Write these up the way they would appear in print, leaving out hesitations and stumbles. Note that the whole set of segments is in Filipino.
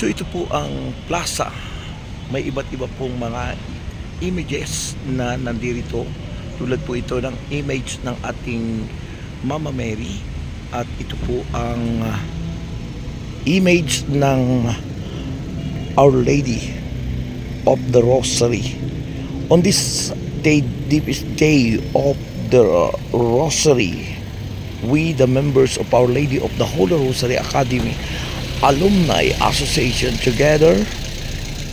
So ito po ang plaza. May iba't iba pong mga images na nandirito. Tulad po ito ng image ng ating Mama Mary. At ito po ang image ng Our Lady of the Rosary. On this day, deepest day of the Rosary, we, the members of Our Lady of the Holy Rosary Academy Alumni Association, together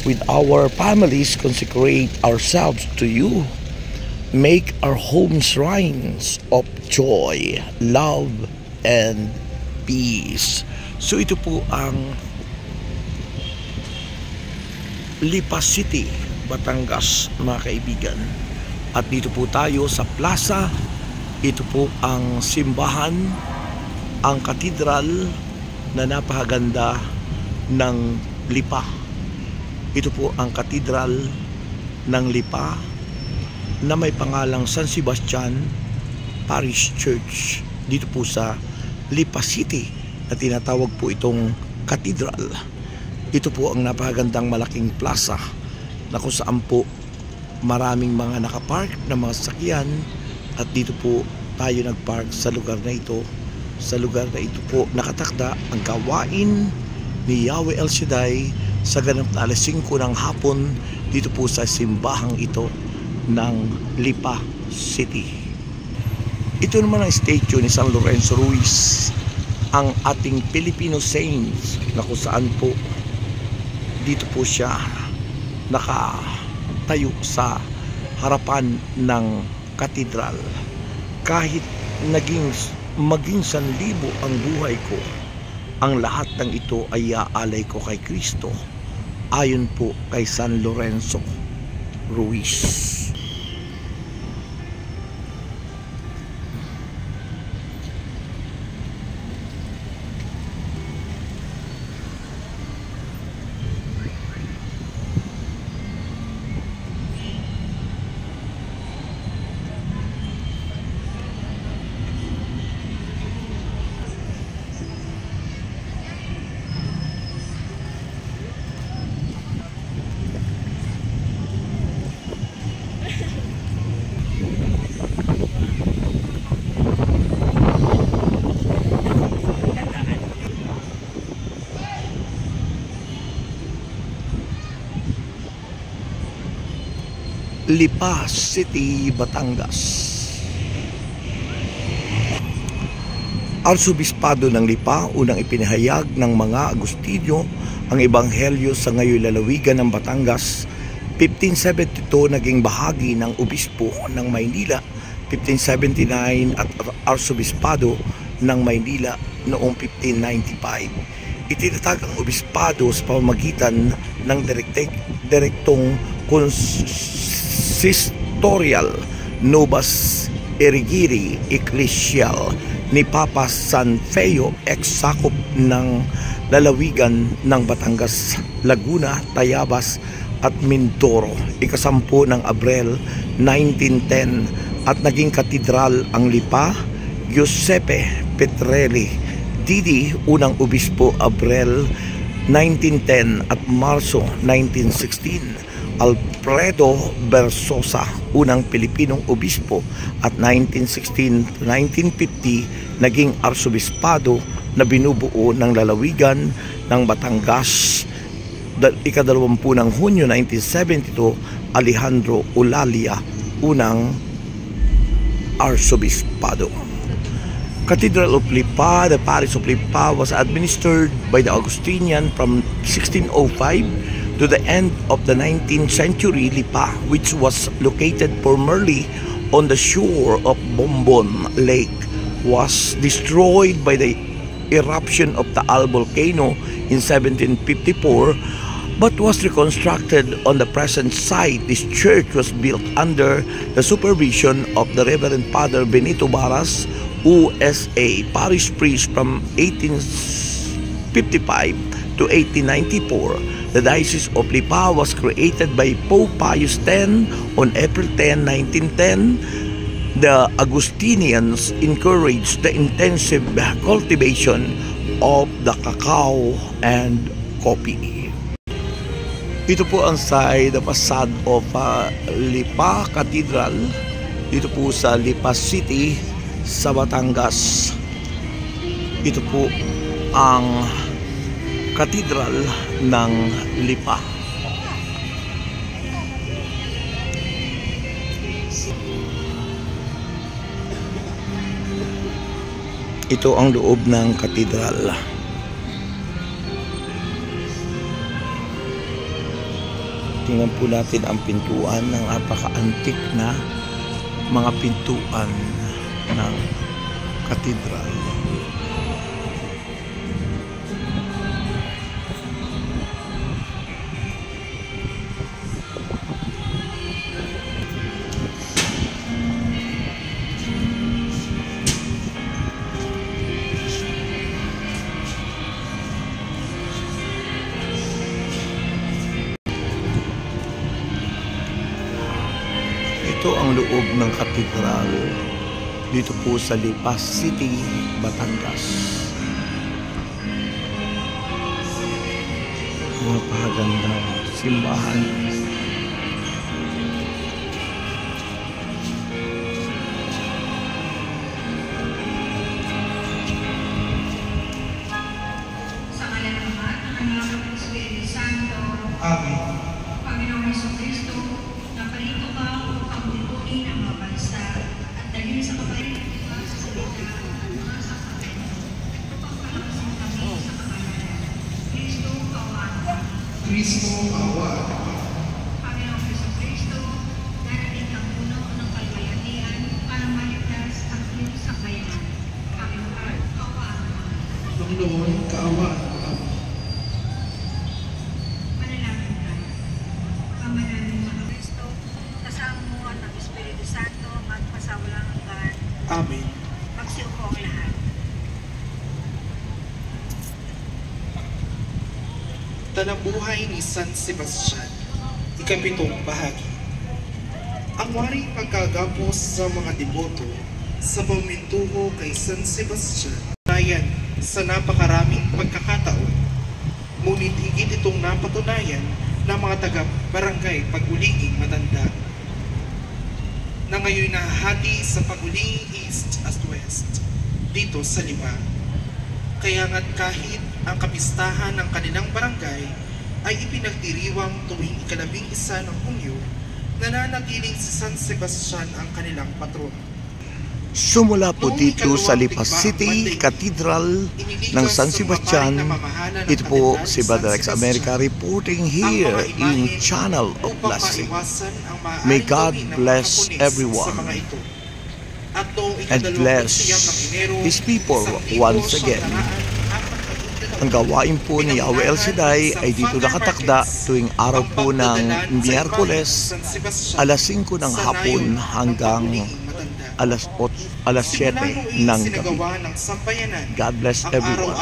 with our families, consecrate ourselves to you. Make our homes shrines of joy, love, and peace. So ito po ang Lipa City, Batangas, mga kaibigan. At dito po tayo sa plaza. Ito po ang simbahan, ang katedral na napakaganda ng Lipa. Ito po ang katedral ng Lipa na may pangalang San Sebastian Parish Church dito po sa Lipa City, na tinatawag po itong katedral. Ito po ang napakagandang malaking plaza na kung saan po maraming mga nakapark na mga sasakyan, at dito po tayo nagpark sa lugar na ito. Sa lugar na ito po nakatakda ang gawain ni Yahweh El Shaddai sa ganap na alas 5 ng hapon dito po sa simbahang ito ng Lipa City. Ito naman ang statue ni San Lorenzo Ruiz, ang ating Filipino saints, na kung saan po dito po siya nakatayo sa harapan ng katedral. Kahit maging 1,000 ang buhay ko, ang lahat ng ito ay iaalay ko kay Kristo, ayon po kay San Lorenzo Ruiz. Lipa City, Batangas. Arsobispado ng Lipa unang ipinahayag ng mga Agustinyo ang ebanghelyo sa ngayon lalawigan ng Batangas. 1572 naging bahagi ng obispo ng Maynila. 1579 at Arsobispado ng Maynila noong 1595. Itinatag ang obispado sa pamamagitan ng direktong consistorial Novus Erigiri Ecclesial ni Papa San Feo, ex-sakop ng lalawigan ng Batangas, Laguna, Tayabas at Mindoro, ika-10 ng Abril 1910, at naging katedral ang Lipa. Giuseppe Petrelli Didi, unang obispo, Abril 1910 at Marso 1916. Alfredo Bersosa, unang Pilipinong obispo, at 1916 to 1950 naging arsobispado na binubuo ng lalawigan ng Batangas. Ika-20 ng Hunyo 1972, Alejandro Eulalia, unang arsobispado. Cathedral of Lipa. The parish of Lipa was administered by the Augustinian from 1605 to the end of the 19th century. Lipa, which was located formerly on the shore of Bombon Lake, was destroyed by the eruption of Taal volcano in 1754, but was reconstructed on the present site. This church was built under the supervision of the Reverend Father Benito Baras, USA, parish priest from 1855 to 1894. The Diocese of Lipa was created by Pope Pius X on April 10, 1910. The Augustinians encouraged the intensive cultivation of the cacao and coffee. Ito po ang side the facade of Lipa Cathedral. Dito po sa Lipa City sa Batangas. Ito po ang Cathedral ng Lipa. Ito ang loob ng katedral. Tingnan po natin ang pintuan ng napaka-antik na mga pintuan ng katedral. Ito ang loob ng katedral dito po sa Lipa City, Batangas. Napakagandang simbahan. Sa ngalan ng Ama, ng Anak, ng Espiritu Santo. Amen. Panginoong Jesucristo, napalito ka upang lipunin ang mga bansa at dalhin sa kabayan sa salita at mga sakramento upang palakasin kami sa kabanalan. Kristo, kaawaan ka. Kristo, awa. Panginoong Jesucristo, darating ang puno ng kalbayatian para maligtas ang iyong sakbayanan. Panginoon, kaawaan ka. Panginoon, kaawaan ka. Manalangin tayo. Ama namin mga Kristo, kasama mo at ang Espiritu Santo, magpasawalang hanggan. Amen. Magsiupo ang lahat. Tanabuhay ni San Sebastian, ikapitong bahagi. Ang waring pagkagapos sa mga deboto sa pamintuho kay San Sebastian, nayan sa napakaraming pagkakataon, ngunit higit itong napatunayan ng mga taga-barangay Pag-Uliging Matanda na ngayon nahahati sa Pag-Uliging East at West dito sa Lipa. Kaya nga't kahit ang kapistahan ng kanilang barangay ay ipinagdiriwang tuwing ika-11 ng Hunyo, nananatiling si San Sebastian ang kanilang patron. Sumula po dito sa Lipa City Cathedral ng San Sebastian. Ito po si Brother Rex America reporting here in Channel of Blessing. May God bless everyone and bless His people once again. Ang gawain po ni Yahweh El Shaddai ay dito nakatakda tuwing araw po ng Miyerkules, alas 5 ng hapon hanggang alas 7 ng gabi. God bless everyone.